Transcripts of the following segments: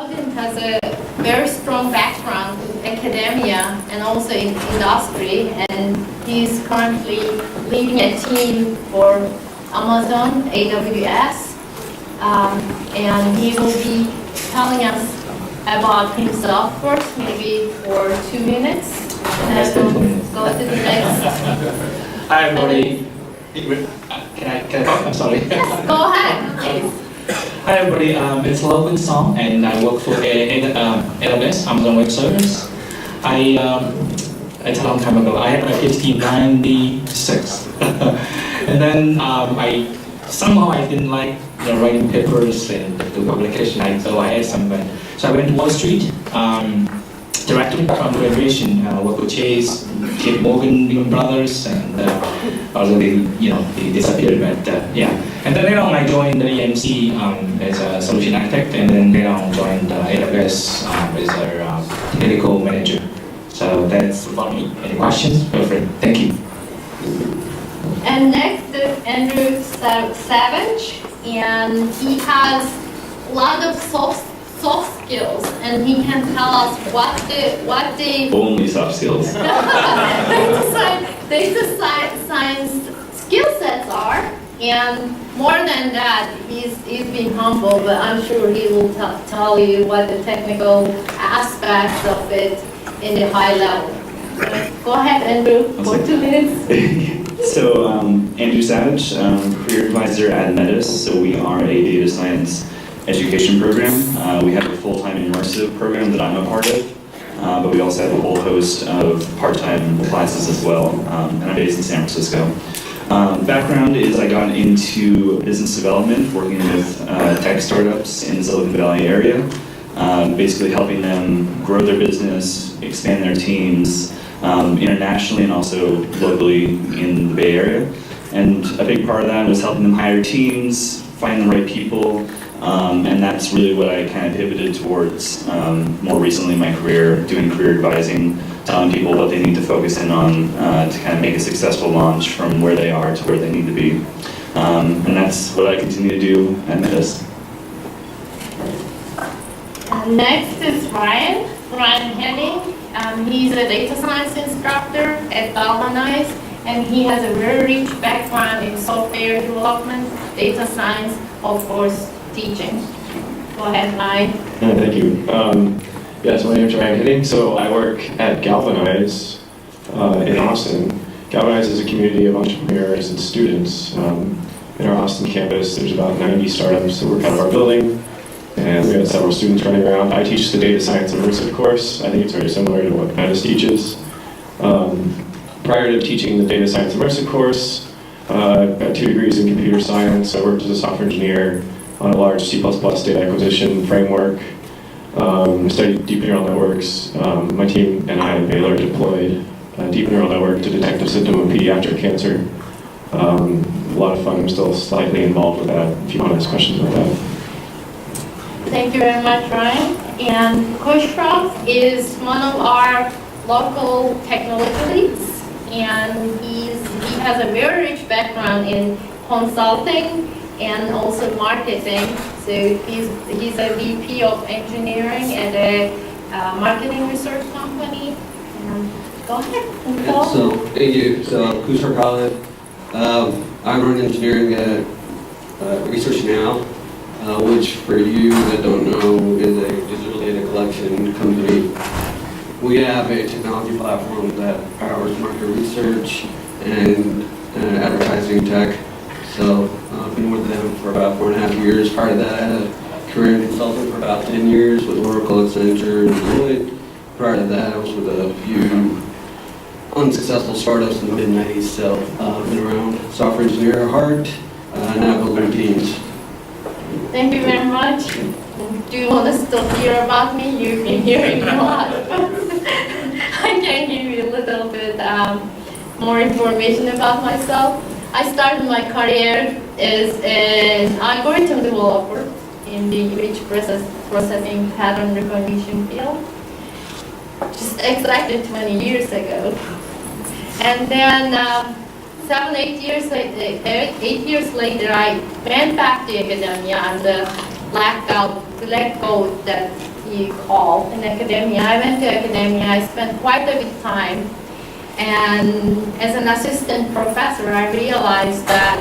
Khalid has a very strong background in academia and also in industry, and he's currently leading a team for Amazon AWS, and he will be telling us about himself first, maybe for 2 minutes, and then we'll go to the next. Hi everybody. Can I talk? I'm sorry. Yes, go ahead, please. Hi everybody, it's Logan Song and I work for AWS, Amazon Web Service. It's a long time ago. I had my PhD in 96. And then somehow I didn't like writing papers and the publication, so I had some. So I went to Wall Street, directly from graduation, worked with Chase, J.P. Morgan, Lehman Brothers, and although they disappeared, but yeah. And then later on I joined the EMC as a solution architect, and then later on joined AWS as a technical manager. So that's about me. Any questions? Feel free. Thank you. And next is Andrew Savage, and he has a lot of soft skills, and he can tell us what the only soft skills data science skill sets are, and more than that, he's been humble, but I'm sure he will tell you what the technical aspects of it in the high level. So go ahead, Andrew, for 2 minutes. So, Andrew Savage, career advisor at Metis. So we are a data science education program. We have a full-time immersive program that I'm a part of, but we also have a whole host of part-time classes as well, and I'm based in San Francisco. Background is I got into business development, working with tech startups in the Silicon Valley area, basically helping them grow their business, expand their teams, internationally and also locally in the Bay Area. And a big part of that was helping them hire teams, find the right people, and that's really what I kind of pivoted towards more recently in my career, doing career advising, telling people what they need to focus in on to kind of make a successful launch from where they are to where they need to be. And that's what I continue to do at Metis. Next is Ryan Henning. He's a data science instructor at Galvanize, and he has a very rich background in software development, data science, of course, teaching. Go ahead, Ryan. Thank you. So my name is Ryan Henning. So I work at Galvanize in Austin. Galvanize is a community of entrepreneurs and students. In our Austin campus, there's about 90 startups that work out of our building, and we have several students running around. I teach the data science immersive course. I think it's very similar to what Metis teaches. Prior to teaching the data science immersive course, I've got 2 degrees in computer science. I worked as a software engineer on a large C++ data acquisition framework. Studied deep neural networks. My team and I at Baylor deployed a deep neural network to detect a symptom of pediatric cancer. A lot of fun. I'm still slightly involved with that, if you want to ask questions about that. Thank you very much, Ryan. And Khusro is one of our local technology leads, and he has a very rich background in consulting and also marketing. So he's a VP of engineering at a marketing research company. Go ahead. Yeah, so thank you. So Khusro, Khalid. I run engineering at Research Now, which for you that don't know is a digital data collection company. We have a technology platform that powers market research and advertising tech. So I've been with them for about 4.5 years. Prior to that, I had a career in consulting for about 10 years with Oracle, Accenture, and Deloitte. Prior to that, I was with a few unsuccessful startups in the mid-90s. So I've been around software engineer at heart, now building teams. Thank you very much. Do you want to still hear about me? You've been hearing a lot. I can give you a little bit more information about myself. I started my career as an algorithm developer in the image processing pattern recognition field, just exactly 20 years ago. And then 8 years later, I went back to academia and let go that you call in academia. I went to academia, I spent quite a bit of time, and as an assistant professor, I realized that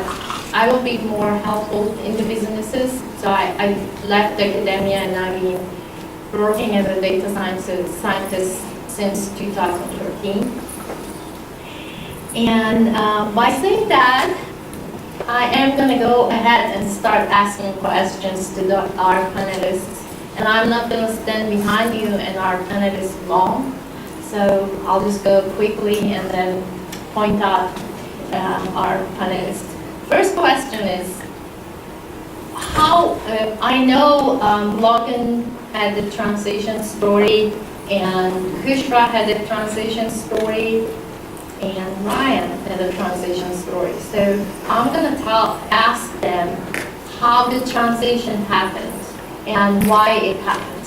I will be more helpful in the businesses, so I left academia and I've been working as a data scientist since 2013. And by saying that, I am going to go ahead and start asking questions to our panelists. And I'm not going to stand behind you and our panelists long. So I'll just go quickly and then point out our panelists. First question is, how, I know Logan had the transition story and Khusro had a transition story and Ryan had a transition story. So I'm going to ask them how the transition happened and why it happened.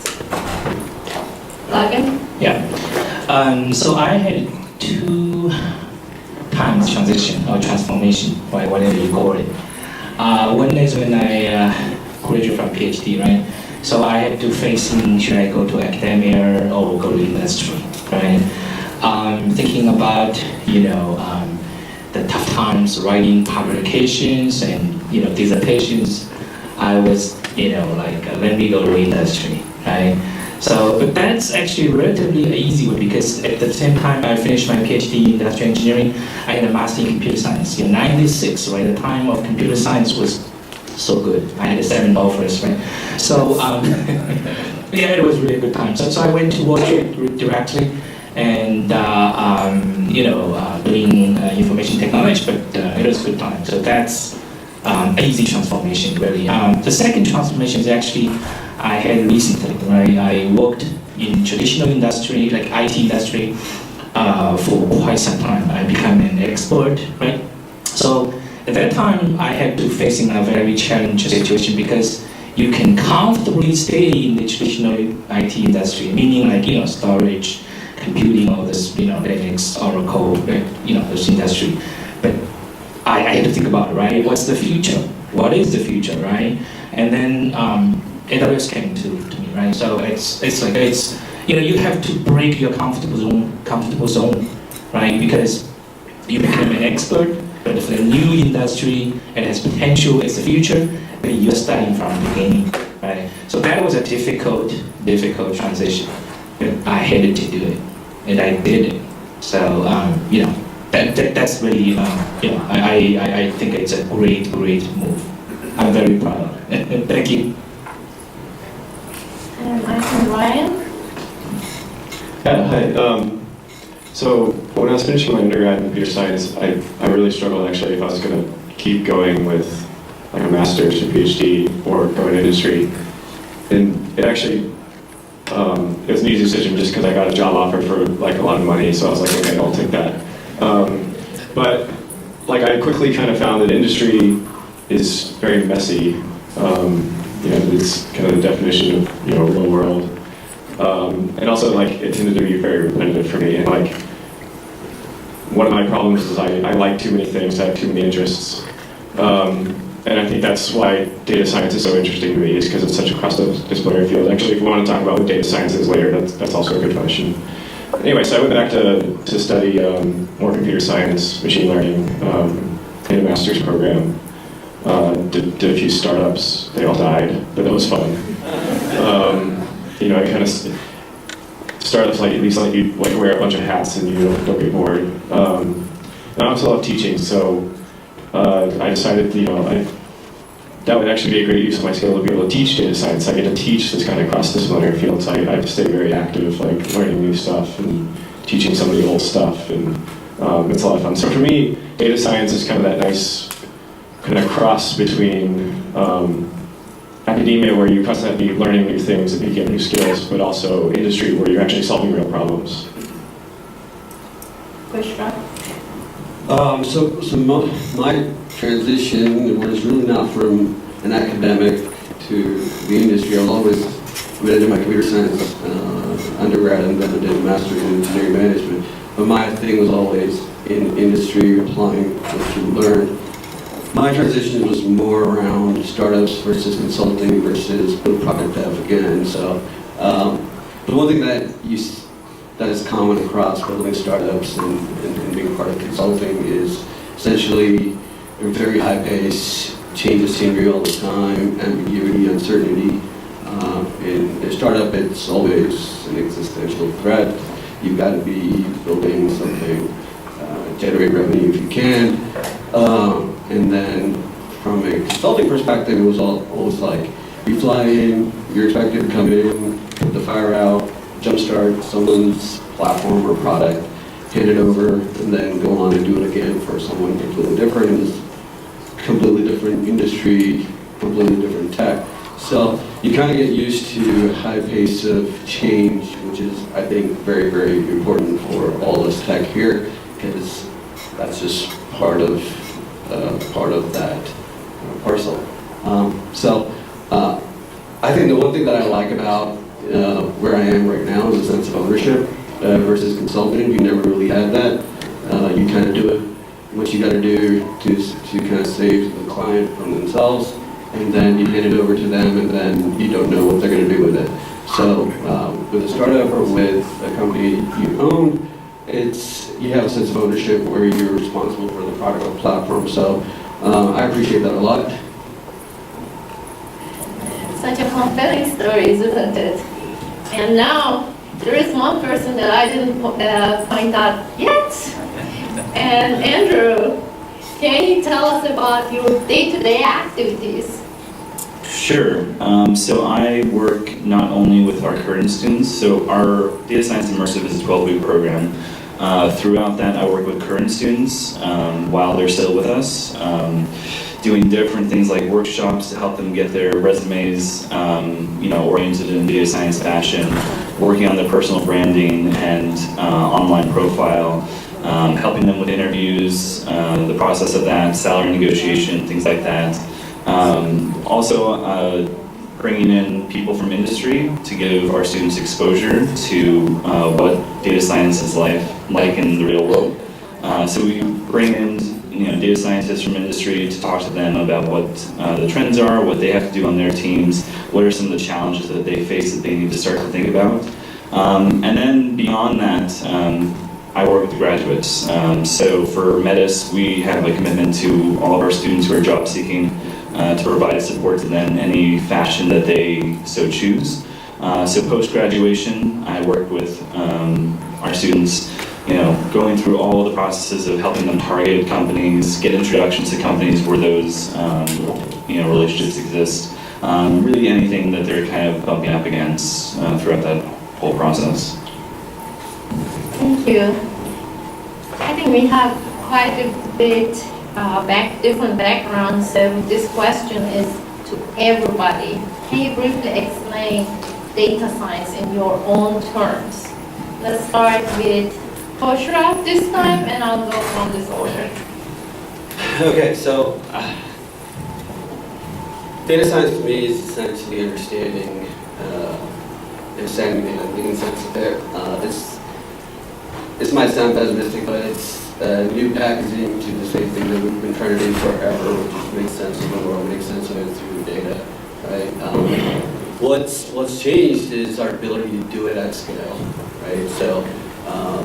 Logan? Yeah. So I had 2 times transition or transformation, right, whatever you call it. One is when I graduated from PhD, right? So I had to face should I go to academia or go to industry, right? Thinking about, the tough times writing publications and, dissertations, I was, let me go to industry, right? So, but that's actually relatively easy one because at the same time I finished my PhD in industrial engineering, I had a master in computer science. In '96, right, the time of computer science was so good. I had 7 offers, right? So, yeah, it was really a good time. So I went to Wall Street directly and, doing information technology, but it was a good time. So that's easy transformation, really. The second transformation is actually I had recently, right? I worked in traditional industry, like IT industry, for quite some time. I became an expert, right? So at that time, I had to facing a very challenging situation because you can comfortably stay in the traditional IT industry, meaning like, storage, computing, all this, Linux, Oracle, this industry. But I had to think about it, right? What's the future? What is the future, right? And then AWS came to me, right? So it's you have to break your comfortable zone, right? Because you become an expert, but for the new industry, it has potential as the future, but you're starting from the beginning, right? So that was a difficult transition, but I hated to do it, and I did it. So that's really I think it's a great move. I'm very proud of it. Thank you. I think Ryan? Yeah, hi. So when I was finishing my undergrad in computer science, I really struggled actually if I was going to keep going with like a master's or PhD or go into industry. And it actually, it was an easy decision just because I got a job offer for like a lot of money, so I was like, okay, I'll take that. But like I quickly kind of found that industry is very messy. It's kind of the definition of real world. And also like it tended to be very repetitive for me. And like one of my problems is I like too many things, I have too many interests. And I think that's why data science is so interesting to me, is because it's such a cross-disciplinary field. Actually, if we want to talk about what data science is later, that's also a good question. Anyway, so I went back to study more computer science, machine learning, in a master's program. Did a few startups, they all died, but that was fun. I kind of startups like at least let you like wear a bunch of hats and you don't get bored. And I also love teaching, so I decided that would actually be a great use of my skill to be able to teach data science. I get to teach this kind of cross-disciplinary field, so I have to stay very active, like learning new stuff and teaching some of the old stuff, and it's a lot of fun. So for me, data science is kind of that nice kind of cross between academia, where you constantly be learning new things and you get new skills, but also industry, where you're actually solving real problems. Khusro? So my transition was really not from an academic to the industry. I did my computer science undergrad and then I did a master's in engineering management. But my thing was always in industry, applying what you learn. My transition was more around startups versus consulting versus product dev again. So But one thing that is common across building startups and being part of consulting is essentially a very high pace, changes changing all the time, ambiguity, uncertainty. In a startup, it's always an existential threat. You've got to be building something, generate revenue if you can. And then from a consulting perspective, it was always like, you fly in, you're expected to come in, put the fire out, jumpstart someone's platform or product, hand it over, and then go on and do it again for someone completely different in this completely different industry, completely different tech. So you kind of get used to a high pace of change, which is, I think, very, very important for all us tech here, because that's just part of that parcel. I think the one thing that I like about where I am right now is a sense of ownership versus consulting. You never really had that. You kind of do it what you got to do to kind of save the client from themselves, and then you hand it over to them, and then you don't know what they're going to do with it. So with a startup or with a company you own, you have a sense of ownership where you're responsible for the product or platform. So I appreciate that a lot. Such a compelling story, isn't it? And now there is one person that I didn't point out yet. And Andrew, can you tell us about your day-to-day activities? Sure. So I work not only with our current students, so our Data Science Immersive is a 12-week program. Throughout that, I work with current students while they're still with us, doing different things like workshops to help them get their resumes, oriented in data science fashion, working on their personal branding and online profile, helping them with interviews, the process of that, salary negotiation, things like that. Also, bringing in people from industry to give our students exposure to what data science is like in the real world. So we bring in data scientists from industry to talk to them about what the trends are, what they have to do on their teams, what are some of the challenges that they face that they need to start to think about. And then beyond that, I work with the graduates. So for Metis, we have a commitment to all of our students who are job seeking to provide support to them in any fashion that they so choose. So post-graduation, I work with our students, going through all the processes of helping them target companies, get introductions to companies where those relationships exist. Really anything that they're kind of bumping up against throughout that whole process. Thank you. I think we have quite a bit different backgrounds, so this question is to everybody. Can you briefly explain data science in your own terms? Let's start with Khusro this time, and I'll go from this order. Okay, so data science to me is essentially understanding data, making sense of it. This might sound pessimistic, but it's new packaging to the same thing that we've been trying to do forever, which is make sense of the world, make sense of it through data, right? What's changed is our ability to do it at scale, right? So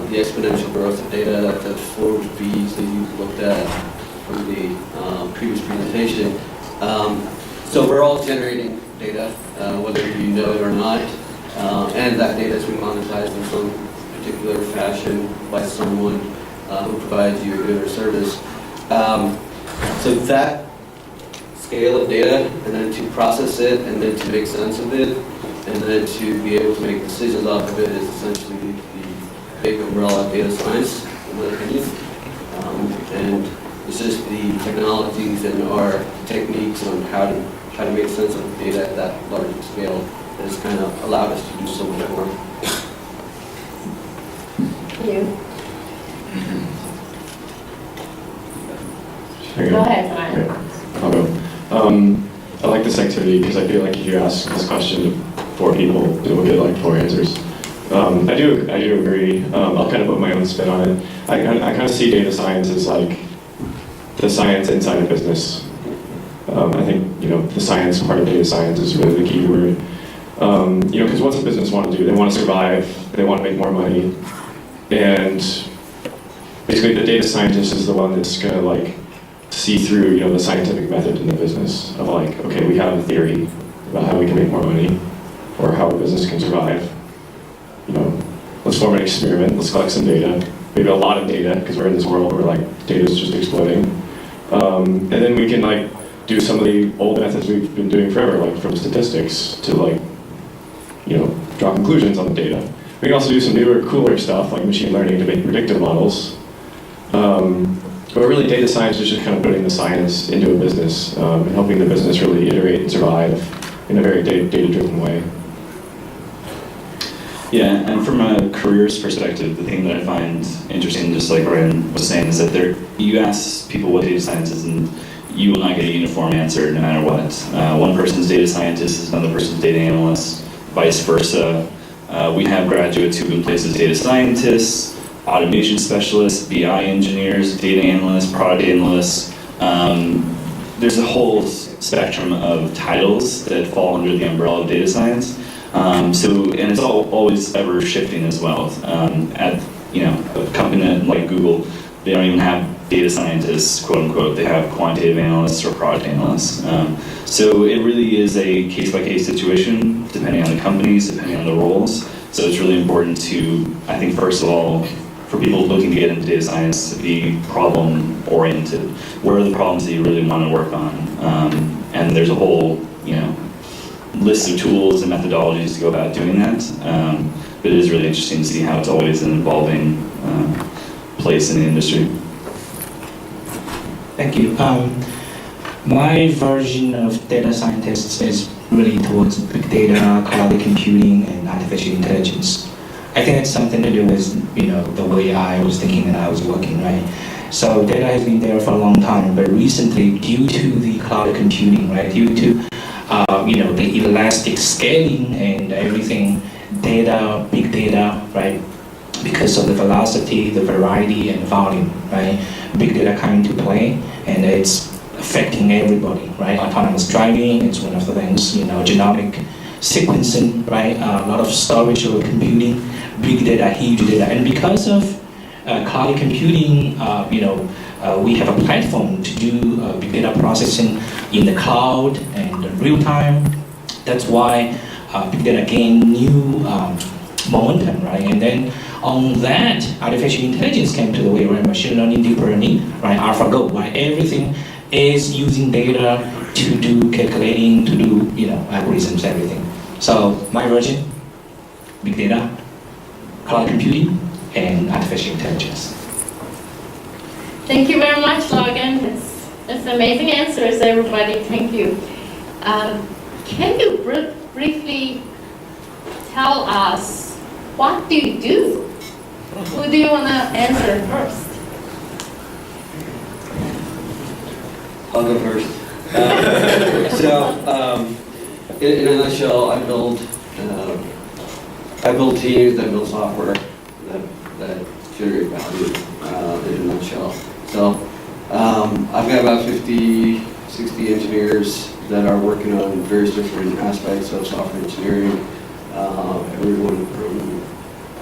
the exponential growth of data, the 4 V's that you looked at from the previous presentation. So we're all generating data, whether you know it or not, and that data is being monetized in some particular fashion by someone who provides you a good or service. So that scale of data, and then to process it, and then to make sense of it, and then to be able to make decisions off of it is essentially the big umbrella data science, in my opinion. And it's just the technologies and our techniques on how to make sense of data at that large scale that has kind of allowed us to do so much more. You. Go ahead, Ryan. Okay. I'll go. I like this activity because I feel like if you ask this question to 4 people, it will get like 4 answers. I do agree. I'll kind of put my own spin on it. I kind of see data science as like the science inside a business. I think the science part of data science is really the key word. Because what's a business want to do? They want to survive, they want to make more money, and basically the data scientist is the one that's going to like see through, the scientific method in the business of like, okay, we have a theory about how we can make more money or how a business can survive. Let's form an experiment, let's collect some data, maybe a lot of data, because we're in this world where like data is just exploding. And then we can like do some of the old methods we've been doing forever, like from statistics to like, draw conclusions on the data. We can also do some newer, cooler stuff like machine learning to make predictive models. But really data science is just kind of putting the science into a business and helping the business really iterate and survive in a very data-driven way. Yeah, and from a careers perspective, the thing that I find interesting, just like Ryan was saying, is that you ask people what data science is, and you will not get a uniform answer no matter what. One person's data scientist is another person's data analyst, vice versa. We have graduates who've been placed as data scientists, automation specialists, BI engineers, data analysts, product analysts. There's a whole spectrum of titles that fall under the umbrella of data science. And it's always ever shifting as well. At a company like Google, they don't even have data scientists, quote unquote. They have quantitative analysts or product analysts. So it really is a case-by-case situation, depending on the companies, depending on the roles. So it's really important to, I think, first of all, for people looking to get into data science, to be problem-oriented. What are the problems that you really want to work on? And there's a whole, list of tools and methodologies to go about doing that. But it is really interesting to see how it's always an evolving place in the industry. Thank you. My version of data scientists is really towards big data, cloud computing, and artificial intelligence. I think it's something to do with the way I was thinking and I was working, right? So data has been there for a long time, but recently, due to the cloud computing, right, due to the elastic scaling and everything, data, big data, right, because of the velocity, the variety, and volume, right, big data coming to play, and it's affecting everybody, right? Autonomous driving is one of the things, genomic sequencing, right? A lot of storage or computing, big data, huge data, and because of cloud computing, we have a platform to do big data processing in the cloud and real time. That's why big data gain new momentum, right? And then on that, artificial intelligence came to the way, right? Machine learning, deep learning, right? AlphaGo, right? Everything is using data to do calculating, to do algorithms, everything. So my version, big data, cloud computing, and artificial intelligence. Thank you very much, Logan. It's amazing answers, everybody. Thank you. Can you briefly tell us what do you do? Who do you want to answer first? I'll go first. In a nutshell, I build teams that build software that generate value in a nutshell. So I've got about 50, 60 engineers that are working on various different aspects of software engineering. Everyone from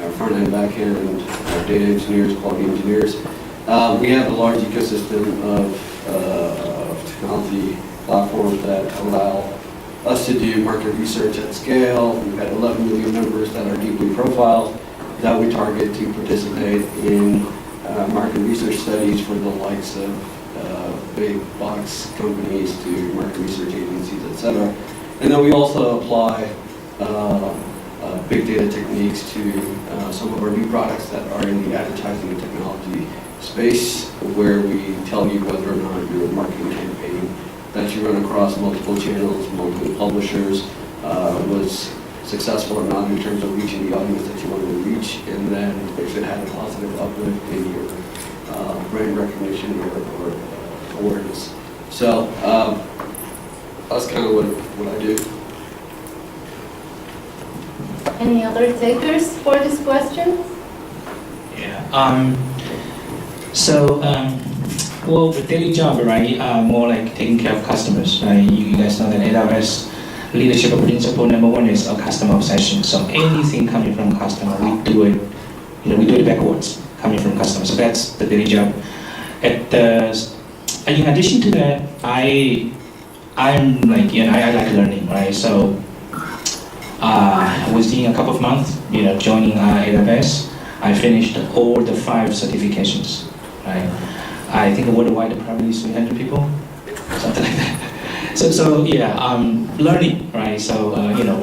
our front-end, back-end, our data engineers, quality engineers. We have a large ecosystem of technology platforms that allow us to do market research at scale. We've got 11 million members that are deeply profiled that we target to participate in market research studies for the likes of big box companies to market research agencies, etc. And then we also apply big data techniques to some of our new products that are in the advertising and technology space, where we tell you whether or not your marketing campaign that you run across multiple channels, multiple publishers, was successful or not in terms of reaching the audience that you wanted to reach, and then if it had a positive uplift in your brand recognition or awareness. So that's kind of what I do. Any other takers for this question? Yeah. Well, the daily job, right, more like taking care of customers, right? You guys know that AWS leadership principle number one is a customer obsession. So anything coming from customer, we do it, we do it backwards, coming from customer. So that's the daily job. In addition to that, I'm like, I like learning, right? So within a couple of months, joining AWS, I finished all the 5 certifications, right? I think worldwide probably 300 people, something like that. So yeah, learning, right? So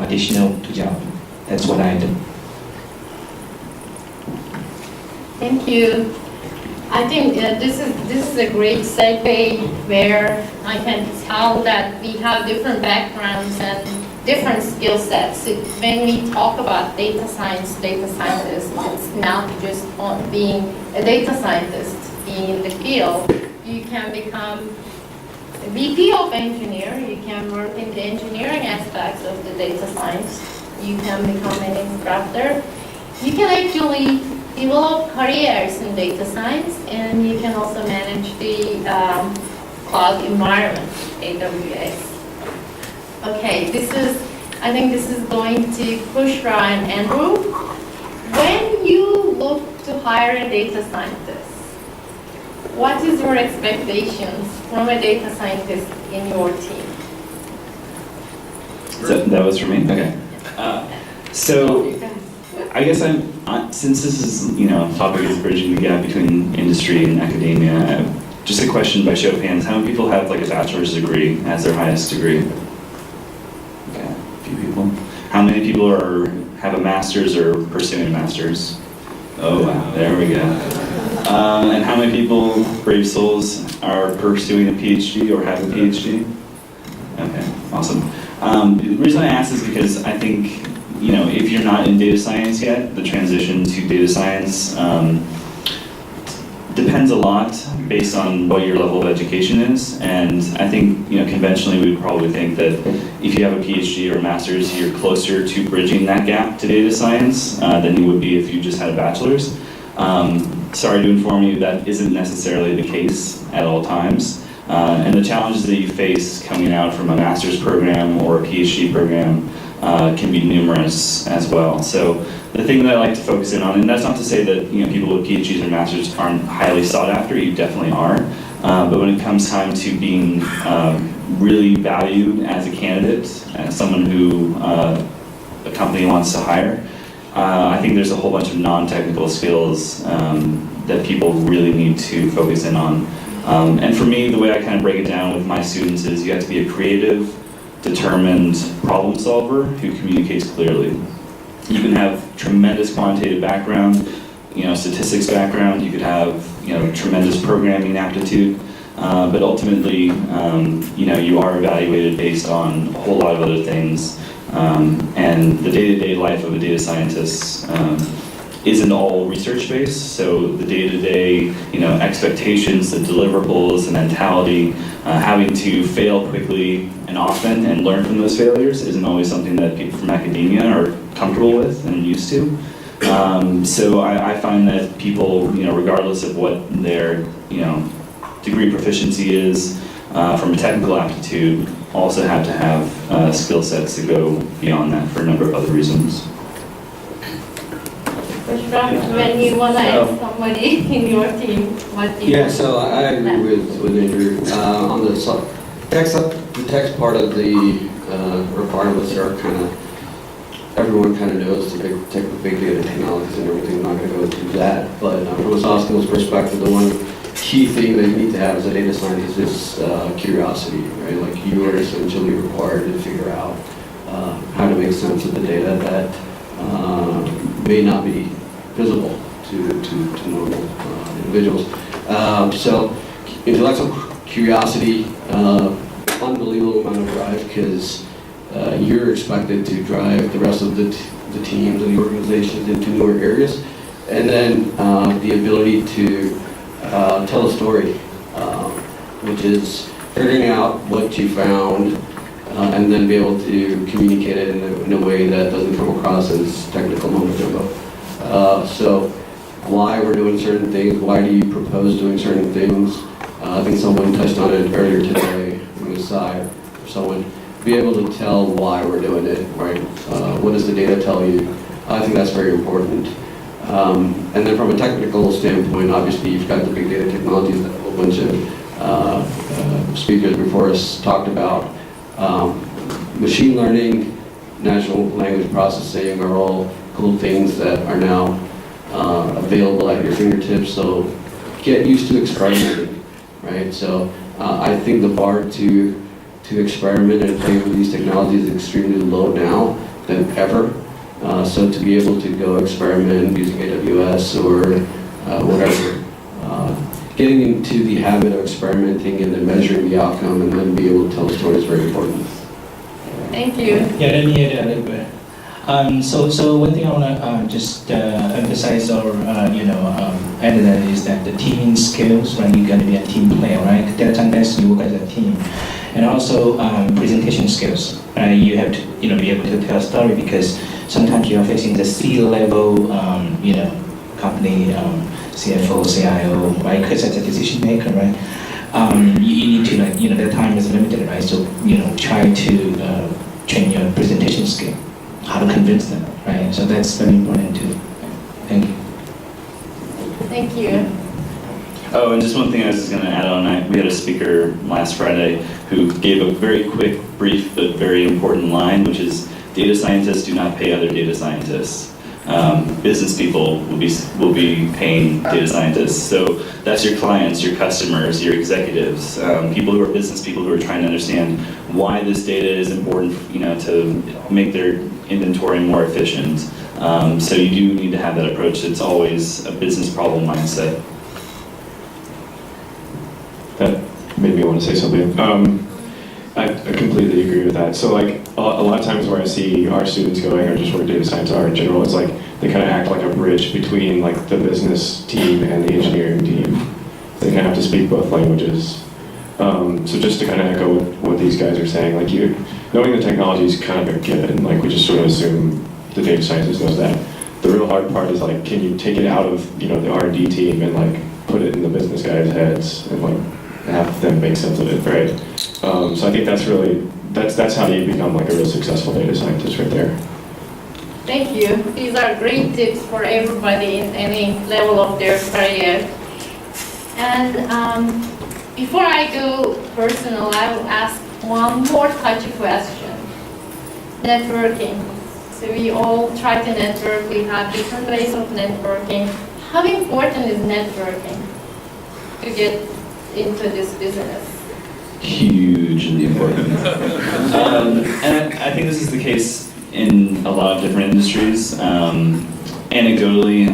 additional to job. That's what I do. Thank you. I think this is a great segue where I can tell that we have different backgrounds and different skill sets. When we talk about data scientist, it's not just on being a data scientist, being in the field. You can become a VP of engineer, you can work in the engineering aspects of the data science, you can become an instructor, you can actually develop careers in data science, and you can also manage the cloud environment, AWS. Okay, I think this is going to Khusro and Andrew. When you look to hire a data scientist, what is your expectations from a data scientist in your team? So that was for me? Okay. So I guess since this is, topic is bridging the gap between industry and academia, just a question by show of hands, how many people have like a bachelor's degree as their highest degree? Okay, a few people. How many people have a master's or pursuing a master's? Oh wow, there we go. And how many people, brave souls, are pursuing a PhD or have a PhD? Okay, awesome. The reason I ask is because I think, if you're not in data science yet, the transition to data science depends a lot based on what your level of education is. And I think, conventionally we would probably think that if you have a PhD or a master's, you're closer to bridging that gap to data science than you would be if you just had a bachelor's. Sorry to inform you that isn't necessarily the case at all times. And the challenges that you face coming out from a master's program or a PhD program can be numerous as well. So the thing that I like to focus in on, and that's not to say that people with PhDs or masters aren't highly sought after, you definitely are. But when it comes time to being really valued as a candidate, as someone who a company wants to hire, I think there's a whole bunch of non-technical skills that people really need to focus in on. And for me, the way I kind of break it down with my students is you have to be a creative, determined problem solver who communicates clearly. You can have tremendous quantitative background, statistics background, you could have tremendous programming aptitude, but ultimately, you are evaluated based on a whole lot of other things. And the day-to-day life of a data scientist isn't all research-based, so the day-to-day, expectations, the deliverables, the mentality, having to fail quickly and often and learn from those failures isn't always something that people from academia are comfortable with and used to. So I find that people, regardless of what their, degree proficiency is, from a technical aptitude, also have to have skill sets to go beyond that for a number of other reasons. When you want to ask somebody in your team, what do you Yeah, so I agree with Andrew. On the text part of the requirements are kind of, everyone kind of knows the big data technologies and everything. I'm not going to go into that. But from a soft skills perspective, the one key thing that you need to have as a data scientist is curiosity, right? Like you are essentially required to figure out how to make sense of the data that may not be visible to normal individuals. So intellectual curiosity, unbelievable amount of drive, because you're expected to drive the rest of the teams and the organizations into newer areas. And then the ability to tell a story, which is figuring out what you found and then be able to communicate it in a way that doesn't come across as technical mumbo jumbo. So why we're doing certain things, why do you propose doing certain things? I think someone touched on it earlier today on the side, or someone, be able to tell why we're doing it, right? What does the data tell you? I think that's very important. And then from a technical standpoint, obviously you've got the big data technologies that a whole bunch of speakers before us talked about. Machine learning, natural language processing are all cool things that are now available at your fingertips. So get used to experimenting, right? So I think the bar to experiment and play with these technologies is extremely low now than ever. So to be able to go experiment using AWS or whatever, getting into the habit of experimenting and then measuring the outcome and then be able to tell a story is very important. Thank you. Yeah, let me add a little bit. So one thing I want to just emphasize or add to that is that the teaming skills, right? You're going to be a team player, right? Data scientists, you work as a team, and also presentation skills. You have to be able to tell a story because sometimes you are facing the C-level company, CFO, CIO, right? Because as a decision maker, right? You need to the time is limited, right? So try to train your presentation skill. How to convince them, right? So that's very important too. Thank you. Thank you. Oh, and just one thing I was going to add on, we had a speaker last Friday who gave a very quick, brief, but very important line, which is data scientists do not pay other data scientists. Business people will be paying data scientists. So that's your clients, your customers, your executives, people who are business people who are trying to understand why this data is important, to make their inventory more efficient. So you do need to have that approach. It's always a business problem mindset. That made me want to say something. I completely agree with that. So like a lot of times where I see our students going, or just where data science are in general, it's like they kind of act like a bridge between like the business team and the engineering team. They kind of have to speak both languages. So just to kind of echo what these guys are saying, like knowing the technology is kind of a given. Like we just sort of assume the data scientist knows that. The real hard part is like, can you take it out of the R&D team and like put it in the business guys' heads and like have them make sense of it, right? So I think that's how you become like a real successful data scientist right there. Thank you. These are great tips for everybody in any level of their career. And before I go personal, I will ask one more touchy question. Networking. So we all try to network. We have different ways of networking. How important is networking to get into this business? Hugely important. And I think this is the case in a lot of different industries. Anecdotally,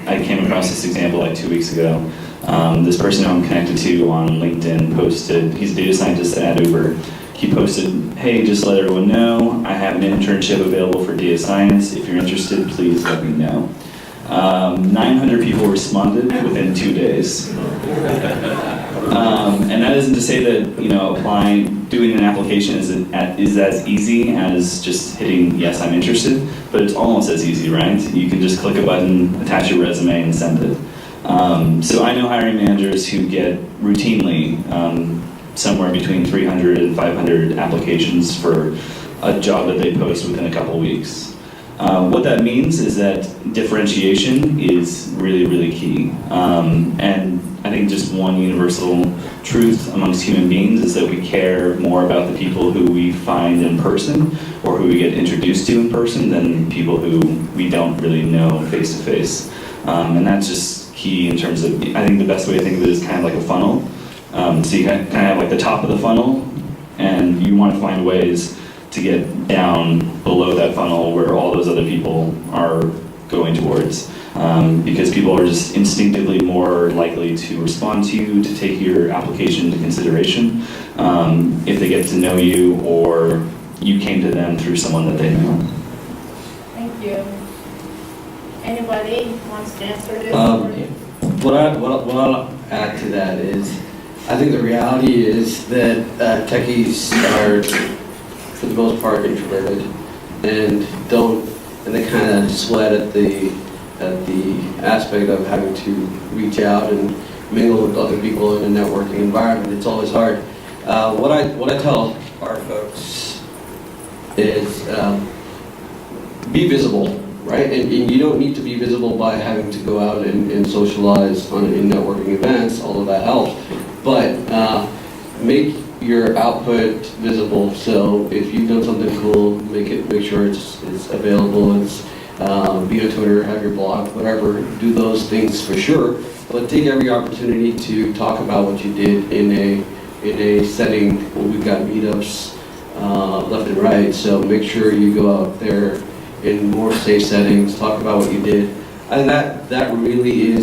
I came across this example like 2 weeks ago. This person who I'm connected to on LinkedIn posted, he's a data scientist at Uber. He posted, hey, just let everyone know, I have an internship available for data science. If you're interested, please let me know. 900 people responded within 2 days. And that isn't to say that doing an application is as easy as just hitting yes, I'm interested, but it's almost as easy, right? You can just click a button, attach your resume, and send it. So I know hiring managers who get routinely somewhere between 300 and 500 applications for a job that they post within a couple weeks. What that means is that differentiation is really, really key. And I think just one universal truth amongst human beings is that we care more about the people who we find in person or who we get introduced to in person than people who we don't really know face to face. And that's just key in terms of, I think the best way to think of it is kind of like a funnel. So you kind of have like the top of the funnel, and you want to find ways to get down below that funnel where all those other people are going towards. Because people are just instinctively more likely to respond to you, to take your application into consideration, if they get to know you or you came to them through someone that they know. Thank you. Anybody wants to answer this? What I'll add to that is, I think the reality is that techies are, for the most part, introverted and they kind of sweat at the aspect of having to reach out and mingle with other people in a networking environment. It's always hard. What I tell our folks is be visible, right? And you don't need to be visible by having to go out and socialize in networking events, although that helps. But make your output visible. So if you've done something cool, make sure it's available. It's be on Twitter, have your blog, whatever. Do those things for sure. But take every opportunity to talk about what you did in a setting where we've got meetups left and right. So make sure you go out there in more safe settings, talk about what you did. And that really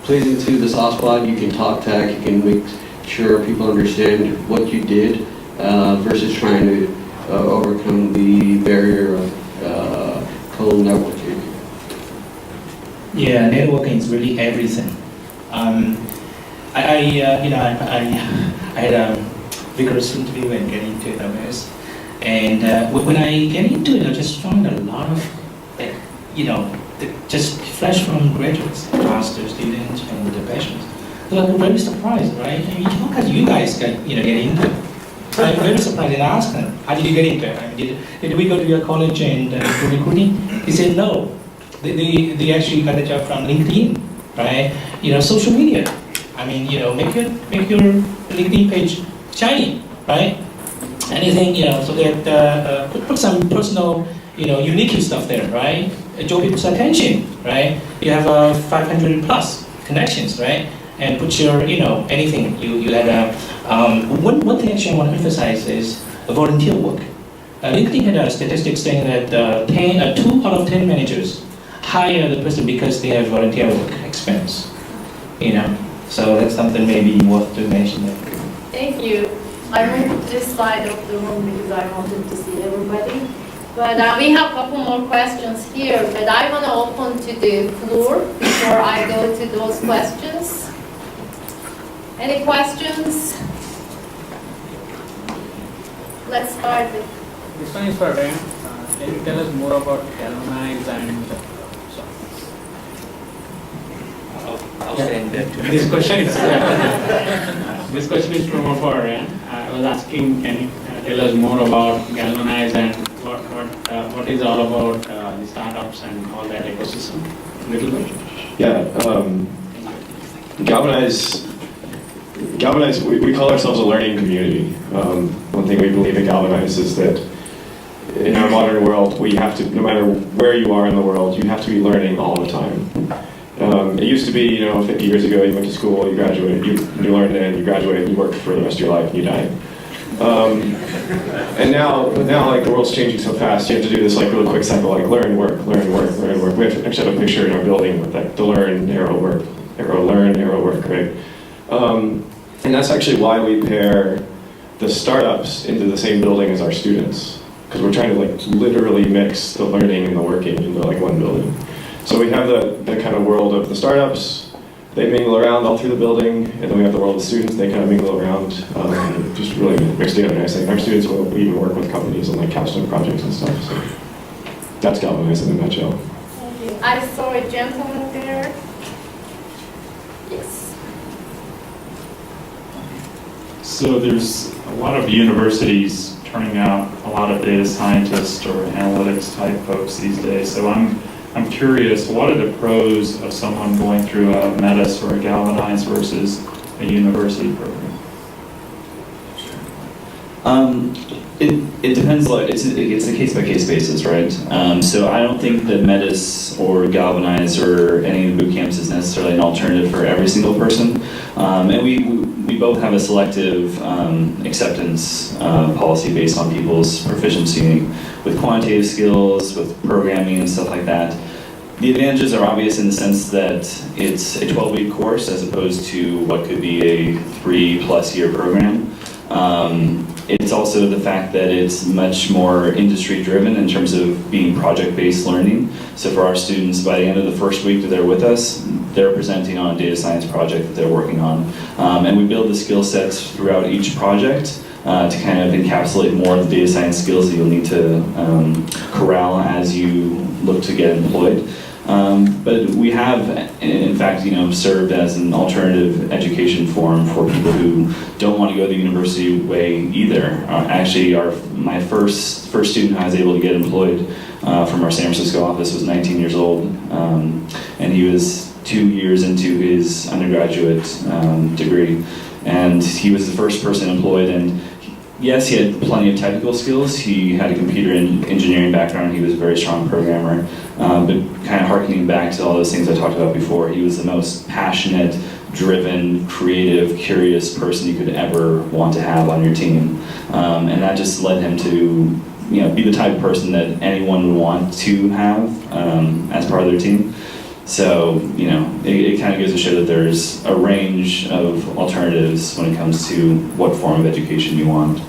plays into the soft spot. You can talk tech, you can make sure people understand what you did versus trying to overcome the barrier of cold networking. Yeah, networking is really everything. I had a vigorous interview and get into AWS. And when I get into it, I just found a lot of, just fresh from graduates, master students, and the bachelors. So I'm very surprised, right? I mean, how can you guys get into it? I'm very surprised and I asked them, how did you get into it? I mean, did we go to your college and do recruiting? He said no. They actually got a job from LinkedIn, right? Social media. I mean, make your LinkedIn page shiny, right? Anything, so that put some personal, unique stuff there, right? Draw people's attention, right? You have 500 plus connections, right? And put your, anything you had. One thing actually I want to emphasize is volunteer work. LinkedIn had a statistic saying that 2 out of 10 managers hire the person because they have volunteer work experience. So that's something maybe worth to mention. Thank you. I moved this side of the room because I wanted to see everybody. But we have a couple more questions here, but I want to open to the floor before I go to those questions. Any questions? Let's start with... This one is for Ryan. Can you tell us more about Galvanize and... I'll send that to This question is this question is for Ryan. I was asking, can you tell us more about Galvanize and what is all about the startups and all that ecosystem? A little bit. Yeah, Galvanize, we call ourselves a learning community. One thing we believe in Galvanize is that in our modern world, we have to, no matter where you are in the world, you have to be learning all the time. It used to be, 50 years ago, you went to school, you graduated, you learned it, you graduated, you worked for the rest of your life, and you died. And now, like, the world's changing so fast, you have to do this, like, really quick cycle, like, learn, work, learn, work, learn, work. We actually have a picture in our building with, like, the learn, arrow, work, arrow, learn, arrow, work, right? And that's actually why we pair the startups into the same building as our students, because we're trying to, like, literally mix the learning and the working into, like, one building. So we have the kind of world of the startups, they mingle around all through the building, and then we have the world of the students, they kind of mingle around, just really mixed together nicely. Our students will even work with companies on like capstone projects and stuff, so that's Galvanize in a nutshell. Thank you. I saw a gentleman there. Yes. So there's a lot of universities turning out a lot of data scientists or analytics type folks these days. So I'm curious, what are the pros of someone going through a Metis or a Galvanize versus a university program? It depends. It's a case-by-case basis, right? So I don't think that Metis or Galvanize or any of the boot camps is necessarily an alternative for every single person. And we both have a selective acceptance policy based on people's proficiency with quantitative skills, with programming and stuff like that. The advantages are obvious in the sense that it's a 12-week course as opposed to what could be a 3+ year program. It's also the fact that it's much more industry-driven in terms of being project-based learning. So for our students, by the end of the first week that they're with us, they're presenting on a data science project that they're working on. And we build the skill sets throughout each project to kind of encapsulate more of the data science skills that you'll need to corral as you look to get employed. But we have, in fact, served as an alternative education forum for people who don't want to go the university way either. Actually, my first student who I was able to get employed from our San Francisco office was 19 years old, and he was 2 years into his undergraduate degree, and he was the first person employed. And yes, he had plenty of technical skills. He had a computer engineering background. He was a very strong programmer. But kind of harkening back to all those things I talked about before, he was the most passionate, driven, creative, curious person you could ever want to have on your team. And that just led him to be the type of person that anyone would want to have as part of their team. So, it kind of goes to show that there's a range of alternatives when it comes to what form of education you want.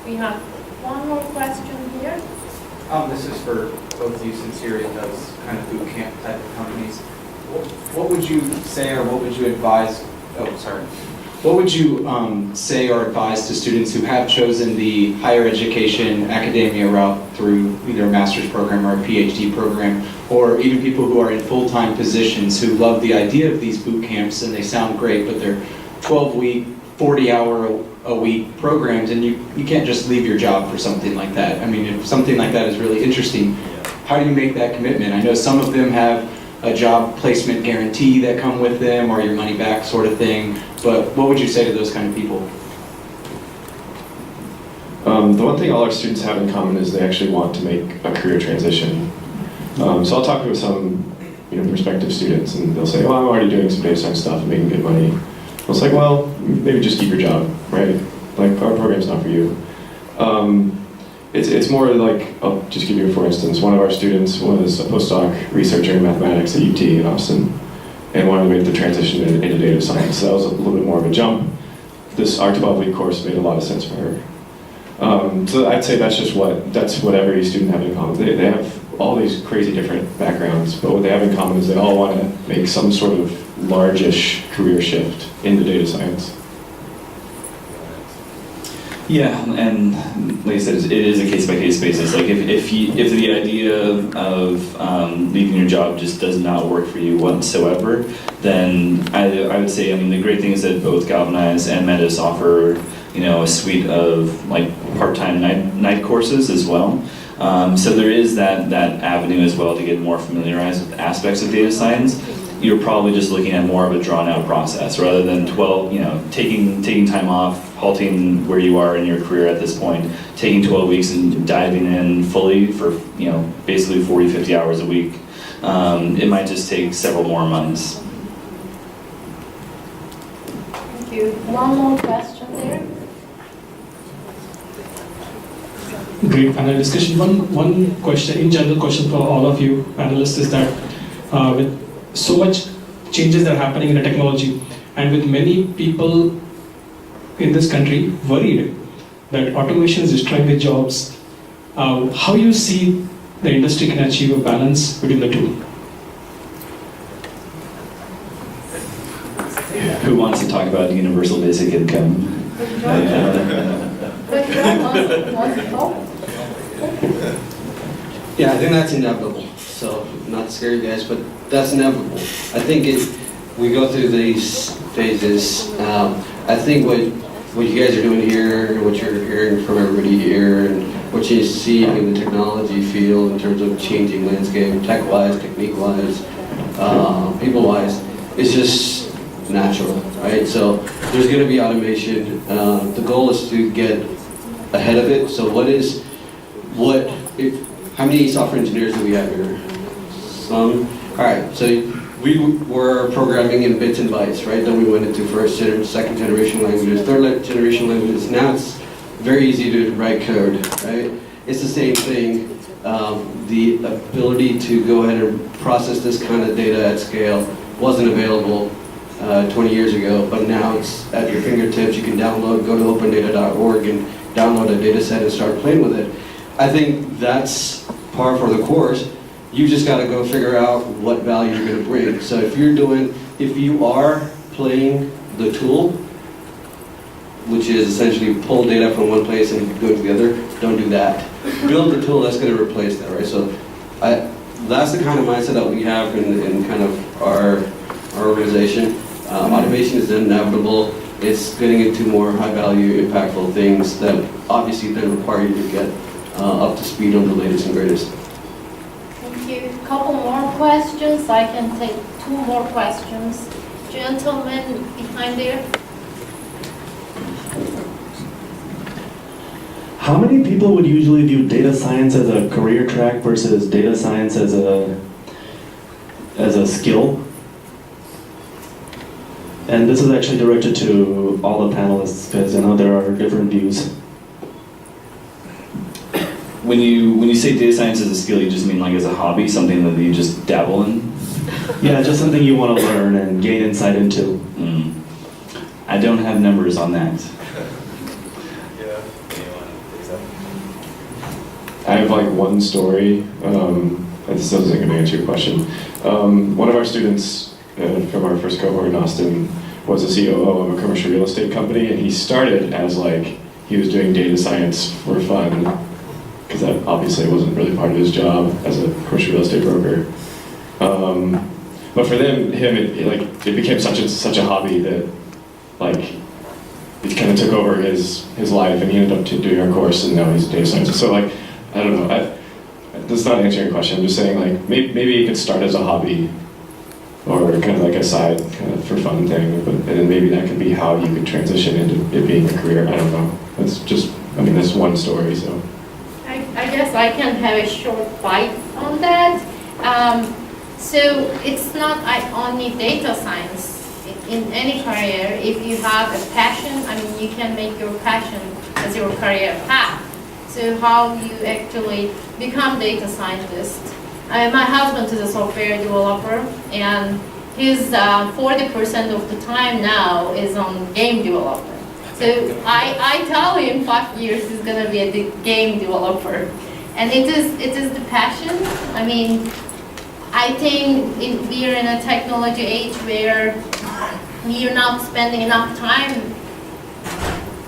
We have one more question here. This is for both of you, since you're in those kind of boot camp type of companies. What would you say, or what would you advise? What would you say or advise to students who have chosen the higher education academia route through either a master's program or a PhD program, or even people who are in full-time positions who love the idea of these boot camps and they sound great, but they're 12-week, 40-hour-a-week programs, and you can't just leave your job for something like that. I mean, if something like that is really interesting, how do you make that commitment? I know some of them have a job placement guarantee that come with them, or your money back sort of thing, but what would you say to those kind of people? The one thing all our students have in common is they actually want to make a career transition. So I'll talk with some prospective students, and they'll say, well, I'm already doing some data science stuff and making good money. I was like, well, maybe just keep your job, right? Like, our program's not for you. It's more like, I'll just give you for instance, one of our students was a postdoc researcher in mathematics at UT in Austin, and wanted to make the transition into data science. So that was a little bit more of a jump. Our 12-week course made a lot of sense for her. So I'd say that's what every student have in common. They have all these crazy different backgrounds, but what they have in common is they all want to make some sort of largish career shift into data science. Yeah, and like I said, it is a case-by-case basis. Like if the idea of leaving your job just does not work for you whatsoever, then I would say, the great thing is that both Galvanize and Metis offer a suite of like part-time night courses as well. So there is that avenue as well to get more familiarized with aspects of data science. You're probably just looking at more of a drawn-out process rather than taking time off, halting where you are in your career at this point, taking 12 weeks and diving in fully for basically 40, 50 hours a week. It might just take several more months. Thank you. One more question there. Great panel discussion. One question, in general question for all of you panelists is that with so much changes that are happening in the technology, and with many people in this country worried that automation is destroying their jobs, how you see the industry can achieve a balance between the two? Who wants to talk about universal basic income? Yeah, I think that's inevitable. So, not to scare you guys, but that's inevitable. I think we go through these phases. I think what you guys are doing here, what you're hearing from everybody here, and what you see in the technology field in terms of changing landscape, tech-wise, technique-wise, people-wise, is just natural, right? So there's going to be automation. The goal is to get ahead of it. So how many software engineers do we have here? Some. All right, so we were programming in bits and bytes, right? Then we went into second generation languages, third generation languages. Now it's very easy to write code, right? It's the same thing. The ability to go ahead and process this kind of data at scale wasn't available 20 years ago, but now it's at your fingertips. You can go to opendata.org and download a data set and start playing with it. I think that's par for the course. You just got to go figure out what value you're going to bring. So if you are playing the tool, which is essentially pull data from one place and go to the other, don't do that. Build the tool that's going to replace that, right? So that's the kind of mindset that we have in kind of our organization. Automation is inevitable. It's getting into more high-value, impactful things that obviously then require you to get up to speed on the latest and greatest. Thank you. Couple more questions. I can take 2 more questions. Gentleman behind there. How many people would usually view data science as a career track versus data science as a skill? And this is actually directed to all the panelists because I know there are different views. When you say data science as a skill, you just mean like as a hobby, something that you just dabble in? Yeah, just something you want to learn and gain insight into. I don't have numbers on that. I have like one story. This isn't going to answer your question. One of our students from our first cohort in Austin was a COO of a commercial real estate company, and he started as like he was doing data science for fun, because that obviously wasn't really part of his job as a commercial real estate broker. But for him, it became such a hobby that like it kind of took over his life, and he ended up doing our course, and now he's a data scientist. So like, I don't know. This is not answering your question. I'm just saying like maybe it could start as a hobby, or kind of like a side kind of for fun thing, and then maybe that could be how you could transition into it being a career. I don't know. That's just, I mean, that's one story. So I guess I can have a short bite on that. So it's not only data science. In any career, if you have a passion, I mean, you can make your passion as your career path. So how you actually become data scientist. My husband is a software developer, and his 40% of the time now is on game developer. So I tell him 5 years he's gonna be a game developer, and it is the passion. I mean, I think we are in a technology age where we are not spending enough time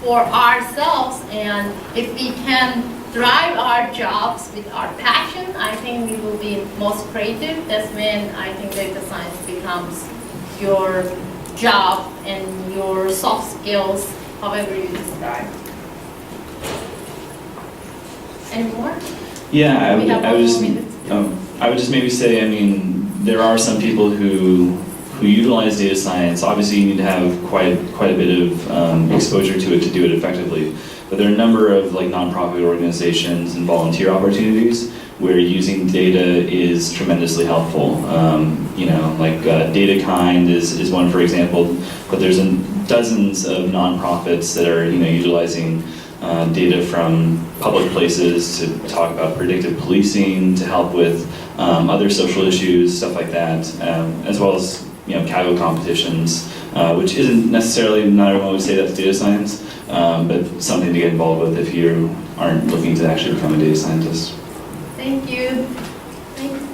for ourselves, and if we can drive our jobs with our passion, I think we will be most creative. That's when I think data science becomes your job and your soft skills, however you describe. Any more? Yeah, We have I would one just more minute. I would just maybe say, I mean, there are some people who utilize data science. Obviously, you need to have quite a bit of exposure to it to do it effectively. But there are a number of like nonprofit organizations and volunteer opportunities where using data is tremendously helpful. You know, like DataKind is one, for example. But there's dozens of nonprofits that are utilizing data from public places to talk about predictive policing, to help with other social issues, stuff like that, as well as Kaggle competitions, which isn't necessarily, not everyone would say that's data science, but something to get involved with if you aren't looking to actually become a data scientist. Thank you.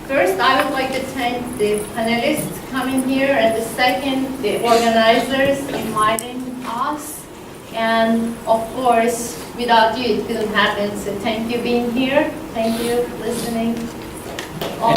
First, I would like to thank the panelists coming here, and the second, the organizers inviting us. And of course, without you, it couldn't happen. So thank you being here. Thank you for listening. All.